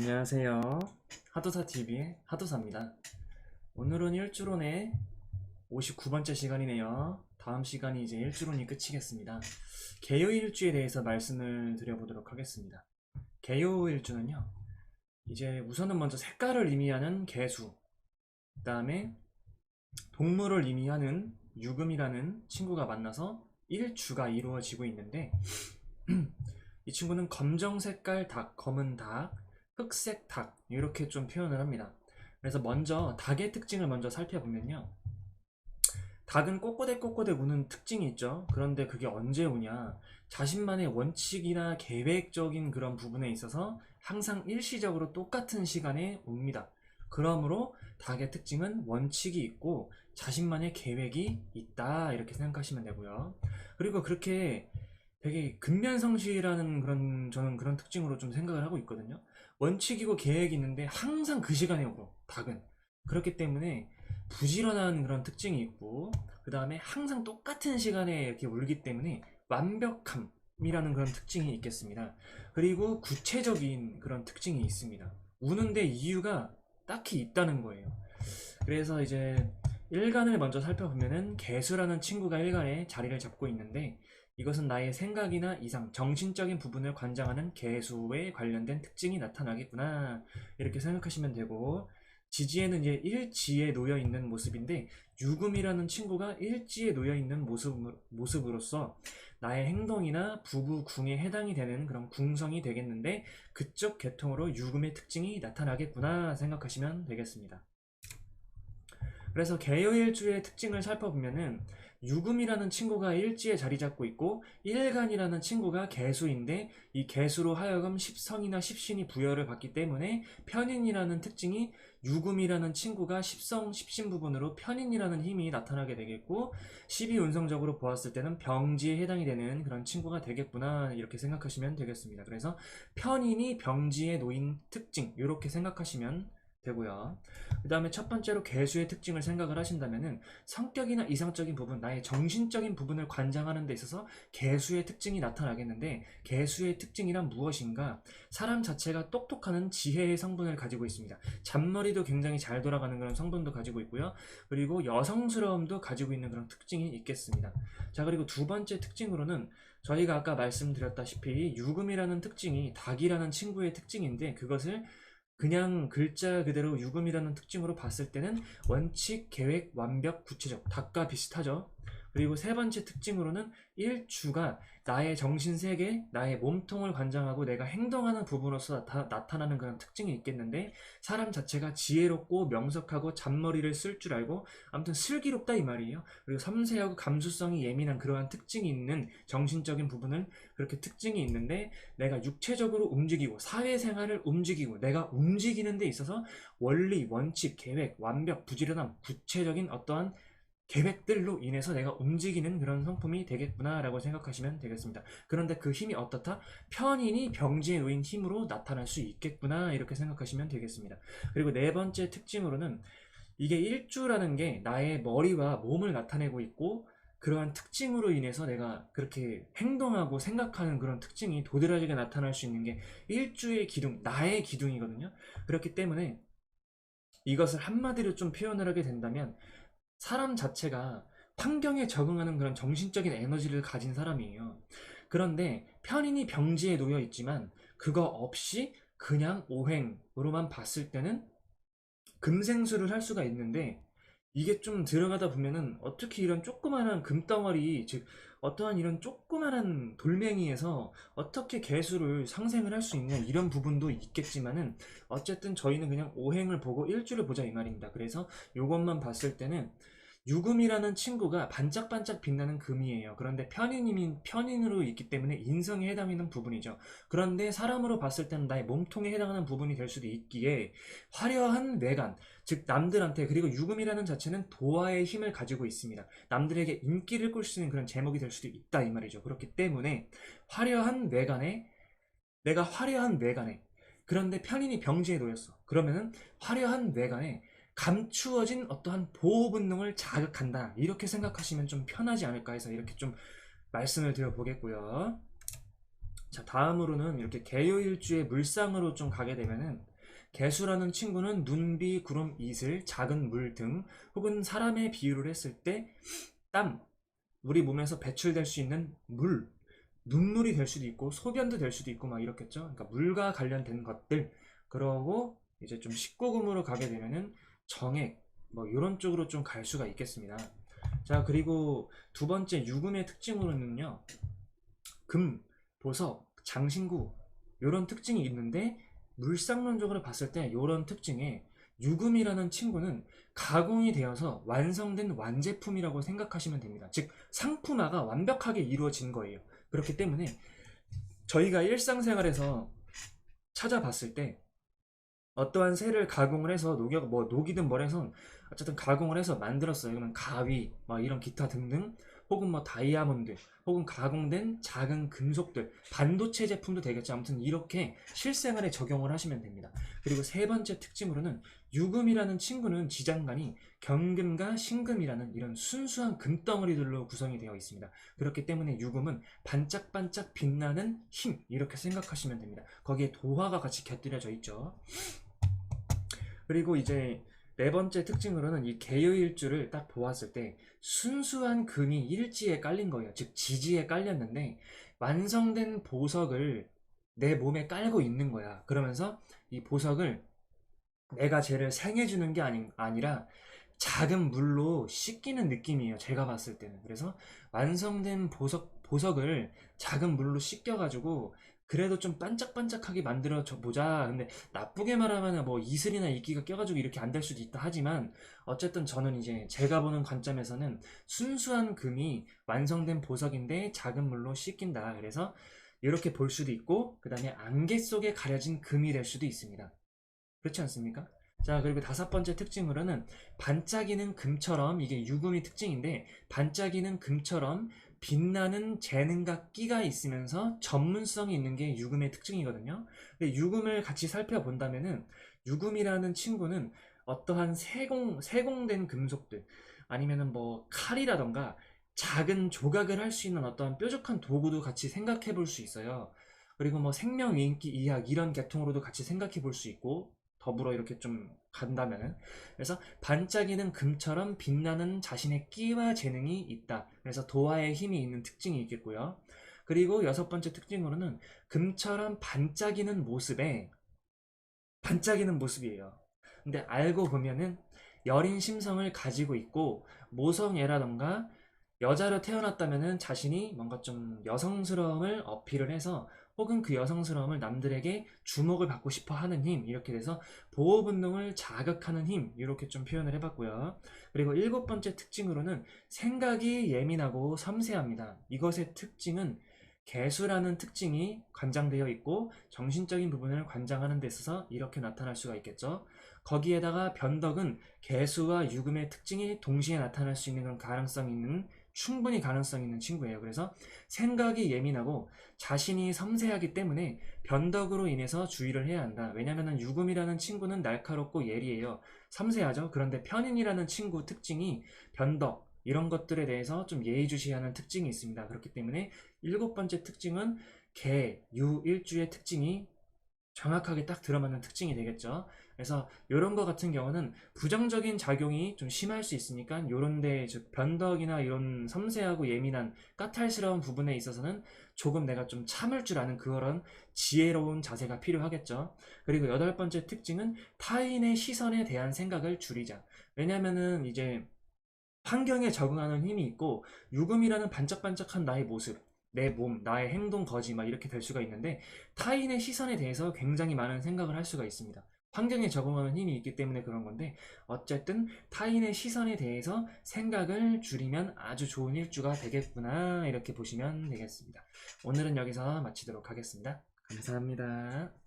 안녕하세요. 하도사TV의 하도사입니다. 오늘은 일주론의 59번째 시간이네요. 다음 시간이 이제 일주론이 끝이겠습니다. 개요일주에 대해서 말씀을 드려보도록 하겠습니다. 개요일주는요, 이제 우선은 먼저 색깔을 의미하는 개수, 그 다음에 동물을 의미하는 유금이라는 친구가 만나서 일주가 이루어지고 있는데 이 친구는 검정 색깔 닭, 검은 닭, 흑색 닭 이렇게 좀 표현을 합니다. 그래서 먼저 닭의 특징을 먼저 살펴보면요, 닭은 꼬꼬대 우는 특징이 있죠. 그런데 그게 언제 오냐, 자신만의 원칙이나 계획적인 그런 부분에 있어서 항상 일시적으로 똑같은 시간에 옵니다. 그러므로 닭의 특징은 원칙이 있고 자신만의 계획이 있다 이렇게 생각하시면 되고요. 그리고 그렇게 되게 근면성실하는 그런, 저는 그런 특징으로 좀 생각을 하고 있거든요. 원칙이고 계획이 있는데 항상 그 시간에 오고, 닭은 그렇기 때문에 부지런한 그런 특징이 있고, 그 다음에 항상 똑같은 시간에 이렇게 울기 때문에 완벽함이라는 그런 특징이 있겠습니다. 그리고 구체적인 그런 특징이 있습니다. 우는데 이유가 딱히 있다는 거예요. 그래서 이제 일간을 먼저 살펴보면은 개수라는 친구가 일간에 자리를 잡고 있는데, 이것은 나의 생각이나 이상, 정신적인 부분을 관장하는 개수에 관련된 특징이 나타나겠구나 이렇게 생각하시면 되고, 지지에는 이제 일지에 놓여 있는 모습인데, 유금이라는 친구가 일지에 놓여 있는 모습으로서 나의 행동이나 부부 궁에 해당이 되는 그런 궁성이 되겠는데, 그쪽 계통으로 유금의 특징이 나타나겠구나 생각하시면 되겠습니다. 그래서 개요일주의 특징을 살펴보면은 유금이라는 친구가 일지에 자리 잡고 있고 일간이라는 친구가 개수인데, 이 개수로 하여금 십성이나 십신이 부여를 받기 때문에 편인이라는 특징이, 유금이라는 친구가 십성 십신 부분으로 편인이라는 힘이 나타나게 되겠고, 십이운성적으로 보았을 때는 병지에 해당이 되는 그런 친구가 되겠구나 이렇게 생각하시면 되겠습니다. 그래서 편인이 병지에 놓인 특징 이렇게 생각하시면 되고요. 그 다음에 첫 번째로 개수의 특징을 생각을 하신다면은 성격이나 이상적인 부분, 나의 정신적인 부분을 관장하는 데 있어서 개수의 특징이 나타나겠는데, 개수의 특징이란 무엇인가? 사람 자체가 똑똑하는 지혜의 성분을 가지고 있습니다. 잔머리도 굉장히 잘 돌아가는 그런 성분도 가지고 있고요. 그리고 여성스러움도 가지고 있는 그런 특징이 있겠습니다. 자, 그리고 두 번째 특징으로는 저희가 아까 말씀드렸다시피 유금이라는 특징이 닭이라는 친구의 특징인데, 그것을 그냥 글자 그대로 유금이라는 특징으로 봤을 때는 원칙, 계획, 완벽, 구체적, 닭과 비슷하죠. 그리고 세 번째 특징으로는 일주가 나의 정신세계, 나의 몸통을 관장하고 내가 행동하는 부분으로서 나타나는 그런 특징이 있겠는데, 사람 자체가 지혜롭고 명석하고 잔머리를 쓸 줄 알고 아무튼 슬기롭다 이 말이에요. 그리고 섬세하고 감수성이 예민한 그러한 특징이 있는 정신적인 부분은 그렇게 특징이 있는데, 내가 육체적으로 움직이고 사회생활을 움직이고 내가 움직이는 데 있어서 원리, 원칙, 계획, 완벽, 부지런함, 구체적인 어떠한 계획들로 인해서 내가 움직이는 그런 성품이 되겠구나 라고 생각하시면 되겠습니다. 그런데 그 힘이 어떻다? 편인이 병지에 놓인 힘으로 나타날 수 있겠구나 이렇게 생각하시면 되겠습니다. 그리고 네 번째 특징으로는 이게 일주라는 게 나의 머리와 몸을 나타내고 있고, 그러한 특징으로 인해서 내가 그렇게 행동하고 생각하는 그런 특징이 도드라지게 나타날 수 있는 게 일주의 기둥, 나의 기둥이거든요. 그렇기 때문에 이것을 한마디로 좀 표현을 하게 된다면, 사람 자체가 환경에 적응하는 그런 정신적인 에너지를 가진 사람이에요. 그런데 편인이 병지에 놓여 있지만 그거 없이 그냥 오행으로만 봤을 때는 금생수를 할 수가 있는데, 이게 좀 들어가다 보면은 어떻게 이런 조그마한 금덩어리, 즉 어떠한 이런 조그마한 돌멩이에서 어떻게 개수를 상생을 할 수 있냐 이런 부분도 있겠지만은, 어쨌든 저희는 그냥 오행을 보고 일주를 보자 이 말입니다. 그래서 이것만 봤을 때는 유금이라는 친구가 반짝반짝 빛나는 금이에요. 그런데 편인으로 있기 때문에 인성에 해당하는 부분이죠. 그런데 사람으로 봤을 때는 나의 몸통에 해당하는 부분이 될 수도 있기에 화려한 외관, 즉 남들한테, 그리고 유금이라는 자체는 도화의 힘을 가지고 있습니다. 남들에게 인기를 끌 수 있는 그런 제목이 될 수도 있다 이 말이죠. 그렇기 때문에 화려한 외관에, 내가 화려한 외관에, 그런데 편인이 병지에 놓였어. 그러면은 화려한 외관에 감추어진 어떠한 보호 본능을 자극한다 이렇게 생각하시면 좀 편하지 않을까 해서 이렇게 좀 말씀을 드려보겠고요. 자, 다음으로는 이렇게 개요일주의 물상으로 좀 가게 되면은 개수라는 친구는 눈, 비, 구름, 이슬, 작은 물 등 혹은 사람의 비유를 했을 때 땀, 우리 몸에서 배출될 수 있는 물, 눈물이 될 수도 있고 소변도 될 수도 있고 막 이렇겠죠. 그러니까 물과 관련된 것들. 그러고 이제 좀 19금으로 가게 되면은 정액 뭐 이런 쪽으로 좀 갈 수가 있겠습니다. 자, 그리고 두 번째 유금의 특징으로는요. 금, 보석, 장신구 이런 특징이 있는데 물상론적으로 봤을 때 이런 특징에 유금이라는 친구는 가공이 되어서 완성된 완제품이라고 생각하시면 됩니다. 즉 상품화가 완벽하게 이루어진 거예요. 그렇기 때문에 저희가 일상생활에서 찾아봤을 때 어떠한 새를 가공을 해서 녹이든 뭘 해서 어쨌든 가공을 해서 만들었어요. 그러면 가위, 막 이런 기타 등등, 혹은 뭐 다이아몬드, 혹은 가공된 작은 금속들, 반도체 제품도 되겠죠. 아무튼 이렇게 실생활에 적용을 하시면 됩니다. 그리고 세 번째 특징으로는 유금이라는 친구는 지장간이 경금과 신금이라는 이런 순수한 금덩어리들로 구성이 되어 있습니다. 그렇기 때문에 유금은 반짝반짝 빛나는 힘, 이렇게 생각하시면 됩니다. 거기에 도화가 같이 곁들여져 있죠. 그리고 이제 네 번째 특징으로는 이 개요일주를 딱 보았을 때 순수한 금이 일지에 깔린 거예요. 즉 지지에 깔렸는데 완성된 보석을 내 몸에 깔고 있는 거야. 그러면서 이 보석을 내가 쟤를 생해주는 게 아니라 작은 물로 씻기는 느낌이에요. 제가 봤을 때는. 그래서 완성된 보석을 작은 물로 씻겨가지고 그래도 좀 반짝반짝하게 만들어 보자. 근데 나쁘게 말하면 뭐 이슬이나 이끼가 껴가지고 이렇게 안 될 수도 있다 하지만 어쨌든 저는 이제 제가 보는 관점에서는 순수한 금이 완성된 보석인데 작은 물로 씻긴다. 그래서 이렇게 볼 수도 있고 그 다음에 안개 속에 가려진 금이 될 수도 있습니다. 그렇지 않습니까? 자, 그리고 다섯 번째 특징으로는 반짝이는 금처럼, 이게 유금의 특징인데 반짝이는 금처럼 빛나는 재능과 끼가 있으면서 전문성이 있는 게 유금의 특징이거든요. 근데 유금을 같이 살펴본다면은 유금이라는 친구는 어떠한 세공된 금속들 아니면은 뭐 칼이라던가 작은 조각을 할 수 있는 어떠한 뾰족한 도구도 같이 생각해 볼 수 있어요. 그리고 뭐 생명위인기 이학 이런 계통으로도 같이 생각해 볼 수 있고 더불어 이렇게 좀 간다면은, 그래서 반짝이는 금처럼 빛나는 자신의 끼와 재능이 있다. 그래서 도화의 힘이 있는 특징이 있겠고요. 그리고 여섯 번째 특징으로는 금처럼 반짝이는 모습이에요. 근데 알고 보면은 여린 심성을 가지고 있고 모성애라던가 여자로 태어났다면은 자신이 뭔가 좀 여성스러움을 어필을 해서 혹은 그 여성스러움을 남들에게 주목을 받고 싶어 하는 힘, 이렇게 돼서 보호 본능을 자극하는 힘, 이렇게 좀 표현을 해봤고요. 그리고 일곱 번째 특징으로는 생각이 예민하고 섬세합니다. 이것의 특징은 개수라는 특징이 관장되어 있고 정신적인 부분을 관장하는 데 있어서 이렇게 나타날 수가 있겠죠. 거기에다가 변덕은 개수와 유금의 특징이 동시에 나타날 수 있는 그런 가능성이 있는, 충분히 가능성 있는 친구예요. 그래서 생각이 예민하고 자신이 섬세하기 때문에 변덕으로 인해서 주의를 해야 한다. 왜냐하면 유금이라는 친구는 날카롭고 예리해요. 섬세하죠. 그런데 편인이라는 친구 특징이 변덕 이런 것들에 대해서 좀 예의주시하는 특징이 있습니다. 그렇기 때문에 일곱 번째 특징은 개, 유, 일주의 특징이 정확하게 딱 들어맞는 특징이 되겠죠. 그래서 이런 거 같은 경우는 부정적인 작용이 좀 심할 수 있으니까 이런 데, 즉 변덕이나 이런 섬세하고 예민한 까탈스러운 부분에 있어서는 조금 내가 좀 참을 줄 아는 그런 지혜로운 자세가 필요하겠죠. 그리고 여덟 번째 특징은 타인의 시선에 대한 생각을 줄이자. 왜냐면은 이제 환경에 적응하는 힘이 있고 유금이라는 반짝반짝한 나의 모습, 내 몸, 나의 행동, 거지 막 이렇게 될 수가 있는데 타인의 시선에 대해서 굉장히 많은 생각을 할 수가 있습니다. 환경에 적응하는 힘이 있기 때문에 그런 건데 어쨌든 타인의 시선에 대해서 생각을 줄이면 아주 좋은 일주가 되겠구나, 이렇게 보시면 되겠습니다. 오늘은 여기서 마치도록 하겠습니다. 감사합니다.